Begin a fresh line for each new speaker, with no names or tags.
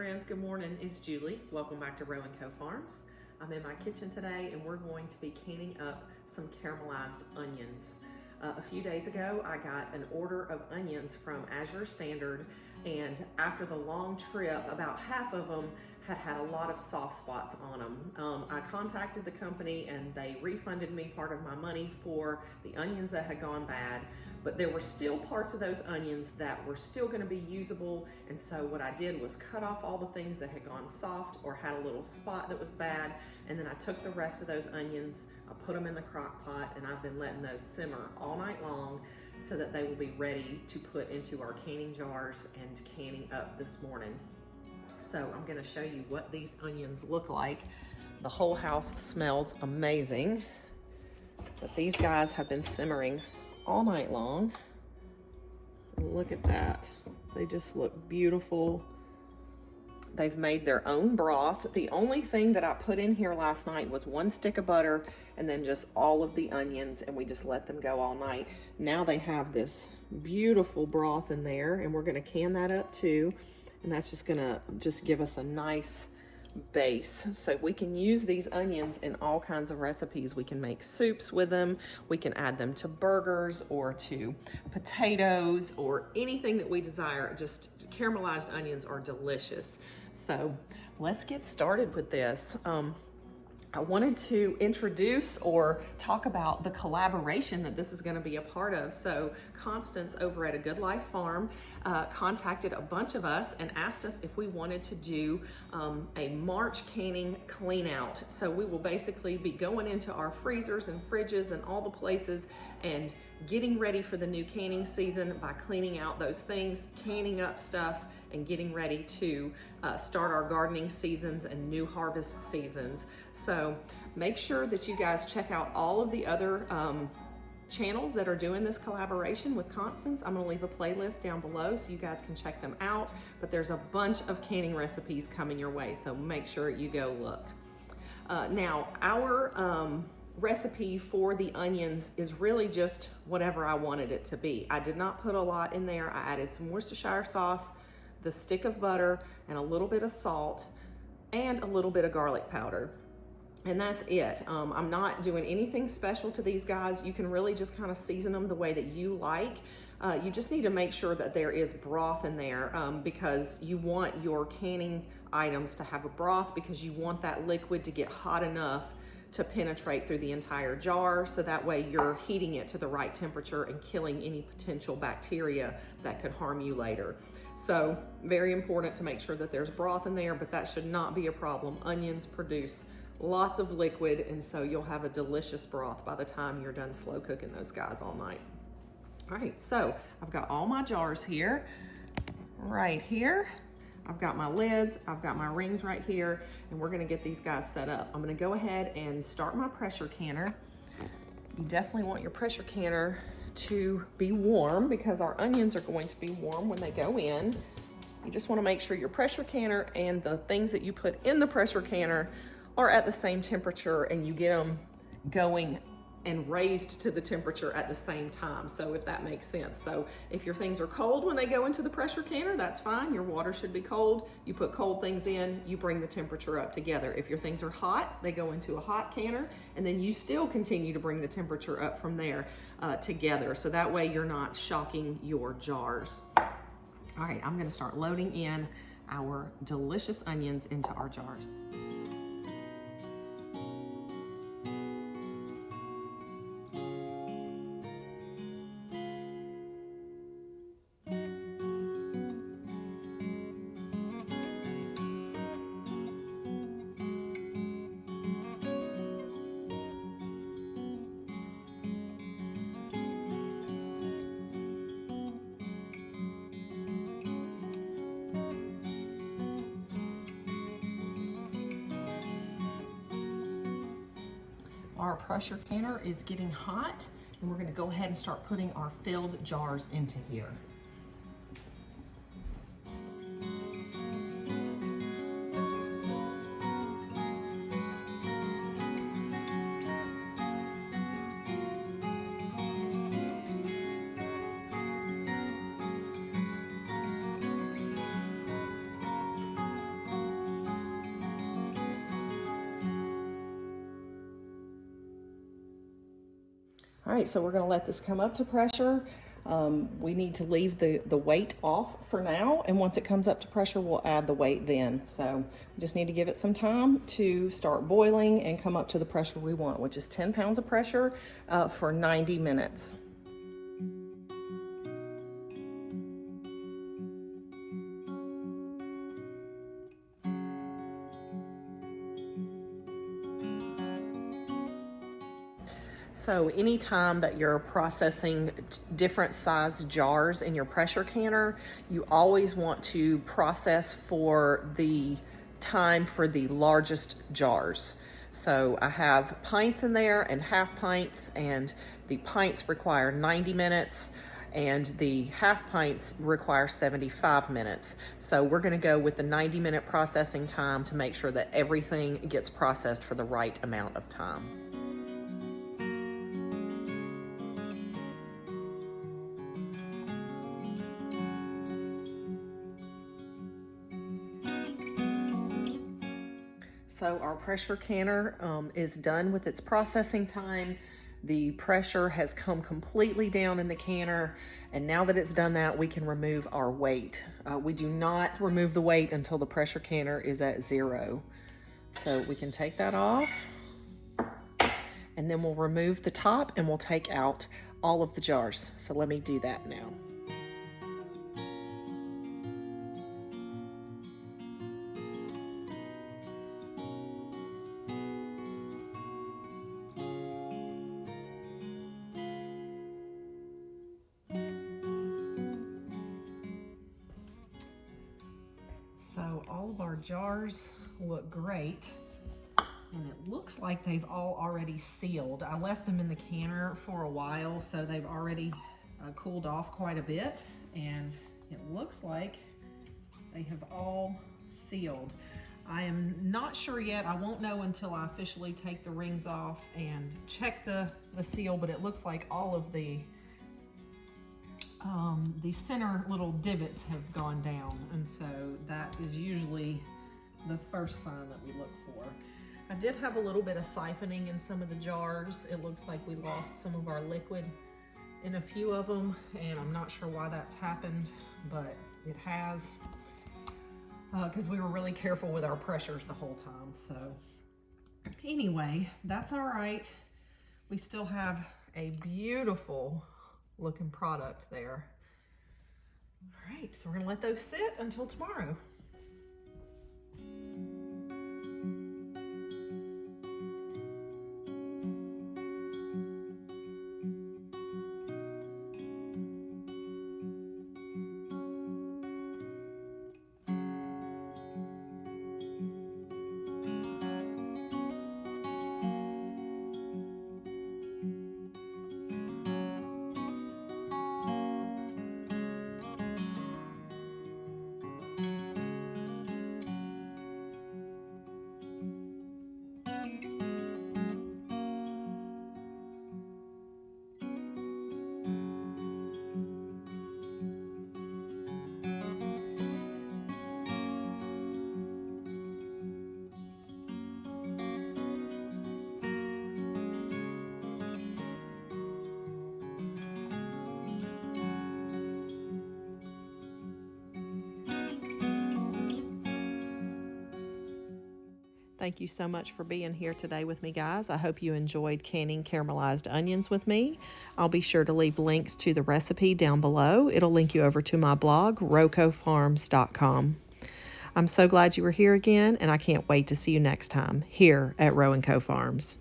friends, good morning. It's Julie. Welcome back to Row & Co Farms. I'm in my kitchen today and we're going to be canning up some caramelized onions. A few days ago, I got an order of onions from Azure Standard, and after the long trip, about half of them had a lot of soft spots on them. I contacted the company and they refunded me part of my money for the onions that had gone bad, but there were still parts of those onions that were still going to be usable, and so what I did was cut off all the things that had gone soft or had a little spot that was bad, and then I took the rest of those onions, I put them in the crock pot, and I've been letting those simmer all night long so that they will be ready to put into our canning jars and canning up this morning. So I'm going to show you what these onions look like. The whole house smells amazing, but these guys have been simmering all night long. And look at that. They just look beautiful. They've made their own broth. The only thing that I put in here last night was 1 stick of butter and then just all of the onions, and we just let them go all night. Now they have this beautiful broth in there, and we're gonna can that up too. And that's just gonna give us a nice base. So we can use these onions in all kinds of recipes. We can make soups with them. We can add them to burgers or to potatoes or anything that we desire. Just caramelized onions are delicious. So let's get started with this. I wanted to introduce or talk about the collaboration that this is going to be a part of. So Constance over at A Good Life Farm contacted a bunch of us and asked us if we wanted to do a March canning clean out. So we will basically be going into our freezers and fridges and all the places and getting ready for the new canning season by cleaning out those things, canning up stuff, and getting ready to start our gardening seasons and new harvest seasons. So make sure that you guys check out all of the other channels that are doing this collaboration with Constance. I'm gonna leave a playlist down below so you guys can check them out, but there's a bunch of canning recipes coming your way, so make sure you go look. Now, our recipe for the onions is really just whatever I wanted it to be. I did not put a lot in there. I added some Worcestershire sauce, the stick of butter, and a little bit of salt, and a little bit of garlic powder. And that's it. I'm not doing anything special to these guys. You can really just kind of season them the way that you like. You just need to make sure that there is broth in there because you want your canning items to have a broth, because you want that liquid to get hot enough to penetrate through the entire jar, so that way you're heating it to the right temperature and killing any potential bacteria that could harm you later. So very important to make sure that there's broth in there, but that should not be a problem. Onions produce lots of liquid, and so you'll have a delicious broth by the time you're done slow cooking those guys all night. All right, so I've got all my jars here, right here. I've got my lids, I've got my rings right here, and we're gonna get these guys set up. I'm gonna go ahead and start my pressure canner. You definitely want your pressure canner to be warm because our onions are going to be warm when they go in. You just wanna make sure your pressure canner and the things that you put in the pressure canner are at the same temperature, and you get them going and raised to the temperature at the same time, so if that makes sense. So if your things are cold when they go into the pressure canner, that's fine. Your water should be cold. You put cold things in, you bring the temperature up together. If your things are hot, they go into a hot canner, and then you still continue to bring the temperature up from there together, so that way you're not shocking your jars. All right, I'm gonna start loading in our delicious onions into our jars. Our pressure canner is getting hot, and we're gonna go ahead and start putting our filled jars into here. All right, so we're gonna let this come up to pressure. We need to leave the weight off for now, and once it comes up to pressure, we'll add the weight then. So we just need to give it some time to start boiling and come up to the pressure we want, which is 10 pounds of pressure for 90 minutes. So anytime that you're processing different size jars in your pressure canner, you always want to process for the time for the largest jars. So I have pints in there and half pints, and the pints require 90 minutes and the half pints require 75 minutes. So we're gonna go with the 90-minute processing time to make sure that everything gets processed for the right amount of time. So our pressure canner is done with its processing time. The pressure has come completely down in the canner, and now that it's done that, we can remove our weight. We do not remove the weight until the pressure canner is at 0. So we can take that off, and then we'll remove the top and we'll take out all of the jars. So let me do that now. So all of our jars look great, and it looks like they've all already sealed. I left them in the canner for a while, so they've already cooled off quite a bit, and it looks like they have all sealed. I am not sure yet. I won't know until I officially take the rings off and check the seal, but it looks like all of the center little divots have gone down, and so that is usually the first sign that we look for. I did have a little bit of siphoning in some of the jars. It looks like we lost some of our liquid in a few of them, and I'm not sure why that's happened, but it has, because we were really careful with our pressures the whole time. So anyway, that's all right. We still have a beautiful looking product there. All right, so we're gonna let those sit until tomorrow. Thank you so much for being here today with me, guys. I hope you enjoyed canning caramelized onions with me. I'll be sure to leave links to the recipe down below. It'll link you over to my blog, rocofarms.com. I'm so glad you were here again, and I can't wait to see you next time here at Row & Co Farms.